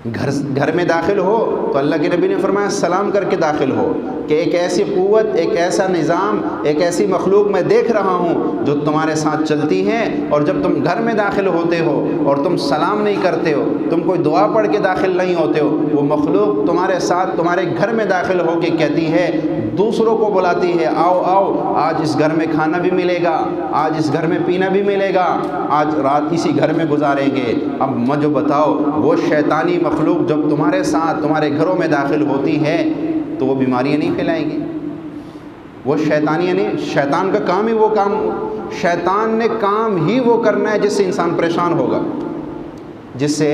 گھر میں داخل ہو تو اللہ کے نبی نے فرمایا سلام کر کے داخل ہو، کہ ایک ایسی قوت، ایک ایسا نظام، ایک ایسی مخلوق میں دیکھ رہا ہوں جو تمہارے ساتھ چلتی ہے، اور جب تم گھر میں داخل ہوتے ہو اور تم سلام نہیں کرتے ہو، تم کوئی دعا پڑھ کے داخل نہیں ہوتے ہو، وہ مخلوق تمہارے ساتھ تمہارے گھر میں داخل ہو کے کہتی ہے، دوسروں کو بلاتی ہے، آؤ آؤ، آج اس گھر میں کھانا بھی ملے گا، آج اس گھر میں پینا بھی ملے گا، آج رات اسی گھر میں گزاریں گے۔ اب مجھے بتاؤ، وہ شیطانی مخلوق جب تمہارے ساتھ تمہارے گھروں میں داخل ہوتی ہے تو وہ بیماریاں نہیں پھیلائیں گی؟ وہ شیطانیاں نہیں، شیطان کا کام ہی وہ کام، شیطان نے کام ہی وہ کرنا ہے جس سے انسان پریشان ہوگا، جس سے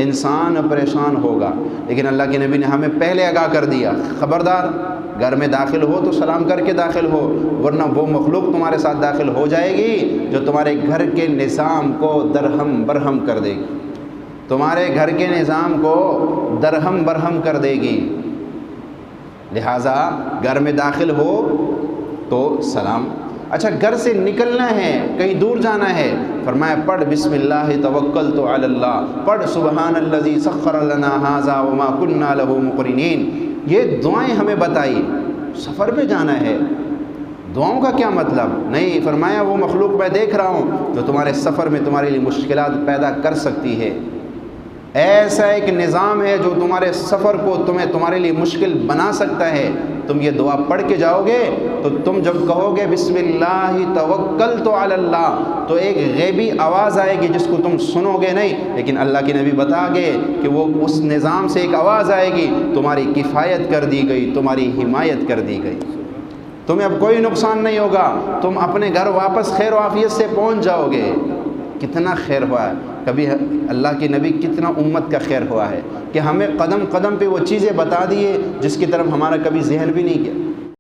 انسان پریشان ہوگا۔ لیکن اللہ کے نبی نے ہمیں پہلے آگاہ کر دیا، خبردار، گھر میں داخل ہو تو سلام کر کے داخل ہو، ورنہ وہ مخلوق تمہارے ساتھ داخل ہو جائے گی جو تمہارے گھر کے نظام کو درہم برہم کر دے گی، تمہارے گھر کے نظام کو درہم برہم کر دے گی۔ لہٰذا گھر میں داخل ہو تو سلام۔ اچھا، گھر سے نکلنا ہے، کہیں دور جانا ہے، فرمایا پڑھ بسم اللہ توکلت علی اللہ، پڑھ سبحان الذی سخر لنا ھذا وما کنا لہ مقرنین۔ یہ دعائیں ہمیں بتائی۔ سفر پہ جانا ہے، دعاؤں کا کیا مطلب؟ نہیں، فرمایا وہ مخلوق میں دیکھ رہا ہوں جو تمہارے سفر میں تمہارے لیے مشکلات پیدا کر سکتی ہے، ایسا ایک نظام ہے جو تمہارے سفر کو تمہارے لیے مشکل بنا سکتا ہے۔ تم یہ دعا پڑھ کے جاؤ گے تو تم جب کہو گے بسم اللہ توکلت علی اللہ، تو ایک غیبی آواز آئے گی جس کو تم سنو گے نہیں، لیکن اللہ کے نبی بتا گئے کہ وہ اس نظام سے ایک آواز آئے گی، تمہاری کفایت کر دی گئی، تمہاری حمایت کر دی گئی، تمہیں اب کوئی نقصان نہیں ہوگا، تم اپنے گھر واپس خیر و عافیت سے پہنچ جاؤ گے۔ کتنا خیر ہوا ہے، کبھی اللہ کے نبی کتنا امت کا خیر ہوا ہے کہ ہمیں قدم قدم پہ وہ چیزیں بتا دیے جس کی طرف ہمارا کبھی ذہن بھی نہیں گیا۔